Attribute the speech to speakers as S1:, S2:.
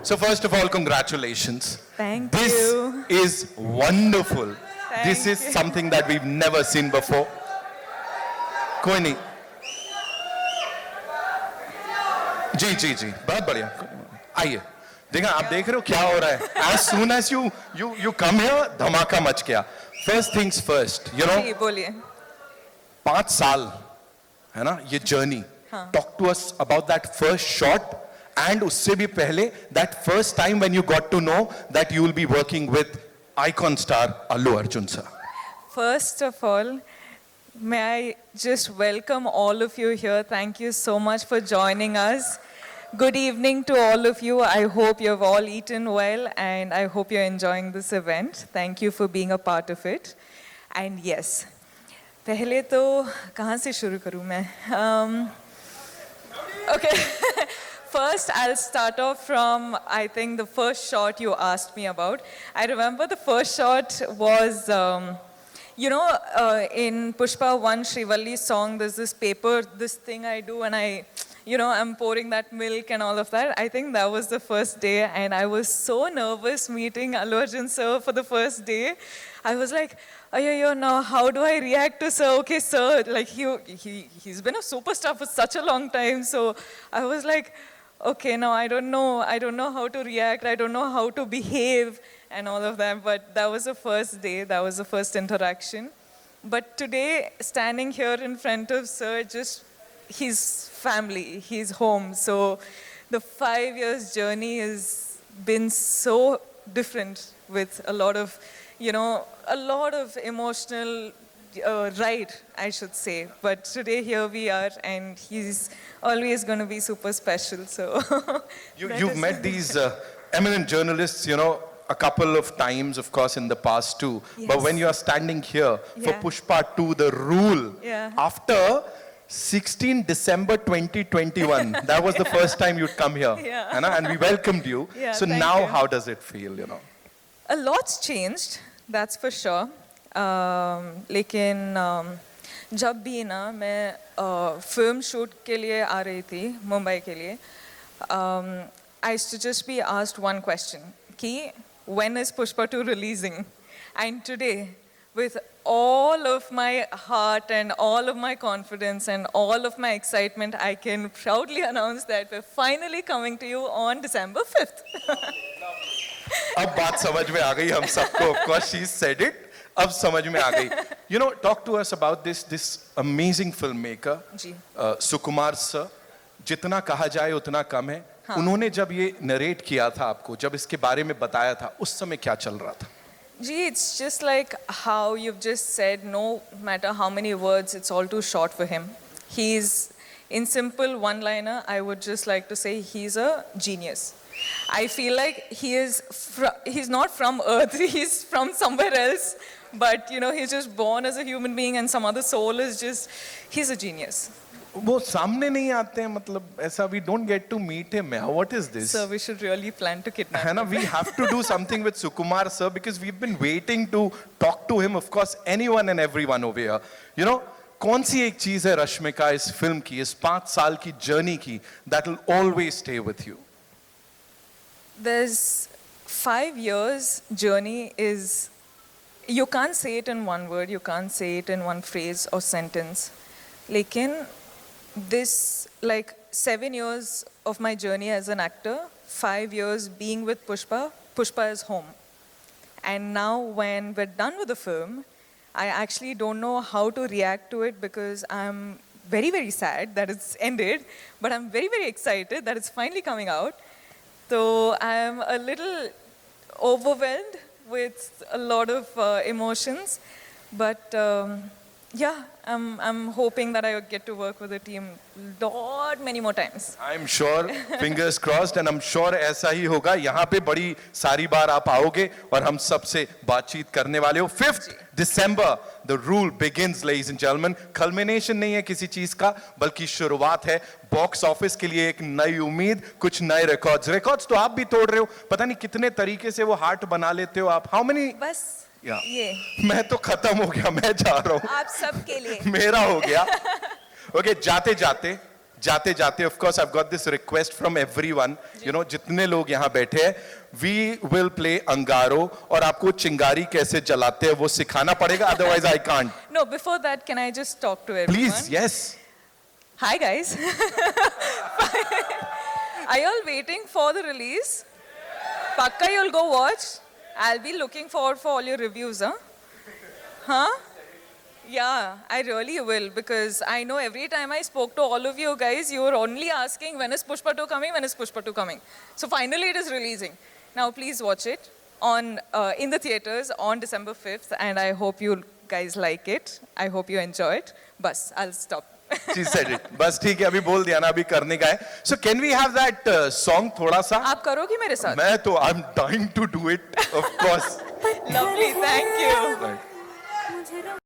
S1: So first of all, congratulations.
S2: Thank
S1: This
S2: you.
S1: is wonderful. This
S2: Thank
S1: is
S2: you.
S1: something that we've never seen before. कोई नहीं. जी जी जी बहुत बढ़िया. आइए. देखा आप देख रहे हो क्या हो रहा है. As soon as you come here, धमाका मच गया. First things first, you know.
S2: जी बोलिए.
S1: 5 साल है ना ये जर्नी.
S2: हाँ.
S1: Talk to us about that first shot. And उससे भी पहले that first time when you got to know that you will be working with icon star Allu Arjun sir.
S2: First of all, may I just welcome all of you here. Thank you so much for joining us. Good evening to all of you. I hope you have all eaten well and I hope you're enjoying this event. Thank you for being a part of it. And yes, पहले तो कहाँ से शुरू करूँ मैं? Okay. First, I'll start off from, I think, the first shot you asked me about. I remember the first shot was, in Pushpa 1, Srivalli's song, there's this paper, this thing I do, and I'm pouring that milk and all of that. I think that was the first day, and I was so nervous meeting Allu Arjun sir for the first day. I was like, now how do I react to sir? Okay, sir, like he's been a superstar for such a long time, so I was like, okay, now I don't know how to react, I don't know how to behave and all of that, but that was the first day, that was the first interaction. But today, standing here in front of sir, just his family, his home, so the 5 years journey has been so different with a lot of emotional ride, I should say. But today here we are, and he's always going to be super special. So
S1: You've met these eminent journalists, a couple of times, of course, in the past too.
S2: Yes.
S1: But when you are standing here for
S2: Yeah.
S1: Pushpa 2, The Rule,
S2: Yeah.
S1: after 16 December 2021, that was the first time you'd come here.
S2: Yeah.
S1: है ना? And we welcomed you.
S2: Yeah,
S1: So
S2: thank
S1: now
S2: you.
S1: how does it feel,
S2: a lot's changed, that's for sure. लेकिन जब भी ना मैं film shoot के लिए आ रही थी मुंबई के लिए, I used to just be asked one question, कि when is Pushpa 2 releasing? And today, with all of my heart and all of my confidence and all of my excitement, I can proudly announce that we're finally coming to you on December 5th.
S1: अब बात समझ में आ गई हम सबको. Of course, she said it. अब समझ में आ गई. Talk to us about this amazing filmmaker,
S2: G.
S1: Sukumar sir. जितना कहा जाए उतना कम है.
S2: हाँ.
S1: उन्होंने जब ये नरेट किया था आपको, जब इसके बारे में बताया था, उस समय क्या चल रहा था?
S2: Gee, it's just like how you've just said, no matter how many words, it's all too short for him. He's, in simple one-liner, I would just like to say he's a genius. I feel like he's not from Earth, he's from somewhere else, but he's just born as a human being and some other soul is just, he's a genius.
S1: वो सामने नहीं आते हैं, मतलब ऐसा we don't get to meet him. What is this?
S2: So we should really plan to kidnap
S1: है ना?
S2: him.
S1: We have to do something with Sukumar sir because we've been waiting to talk to him. Of course, anyone and everyone over here. कौन सी एक चीज है रश्मिका इस film की, इस 5 साल की जर्नी की, that will always stay with you?
S2: There's 5 years journey is, you can't say it in one word, you can't say it in one phrase or sentence. Lekin this, like 7 years of my journey as an actor, 5 years being with Pushpa is home. And now when we're done with the film, I actually don't know how to react to it because I'm very, very sad that it's ended, but I'm very, very excited that it's finally coming out. So I'm a little overwhelmed with a lot of emotions, but I'm hoping that I get to work with the team many more times.
S1: I'm sure, fingers crossed, and I'm sure ऐसा ही होगा. यहाँ पे बड़ी सारी बार आप आओगे और हम सबसे बातचीत करने वाले हो. 5th December, the rule begins, ladies and gentlemen. Culmination नहीं है किसी चीज का, बल्कि शुरुआत है. बॉक्स ऑफिस के लिए एक नई उम्मीद, कुछ नए रिकॉर्ड्स तो आप भी तोड़ रहे हो. पता नहीं कितने तरीके से वो हार्ट बना लेते हो आप. How many?
S2: बस ये
S1: मैं तो खत्म हो गया, मैं जा रहा हूँ.
S2: आप सबके लिए.
S1: मेरा हो गया. ओके, जाते जाते जाते of course I got this request from everyone, you know, जितने लोग यहाँ बैठे हैं, वी विल प्ले अंगारो, और आपको चिंगारी कैसे जलाते हैं वो सिखाना पड़ेगा, otherwise I can't.
S2: No, before that, can I just talk to everyone?
S1: Please, yes.
S2: Hi guys. Are you all waiting for the release? Pakka you'll go watch. I'll be looking forward for all your reviews, huh? Huh? Yeah, I really will, because I know every time I spoke to all of you guys, you were only asking when is Pushpa 2 coming, when is Pushpa 2 coming. So finally it is releasing. Now please watch it on in the theaters on December 5th, and I hope you guys like it. I hope you enjoy it. Bas, I'll stop.
S1: She said it. बस ठीक है, अभी बोल दिया ना, अभी करने का है. So can we have that song थोड़ा सा?
S2: आप करोगी मेरे साथ?
S1: मैं तो I'm dying to do it, of course.
S2: Lovely, thank you.
S1: Right.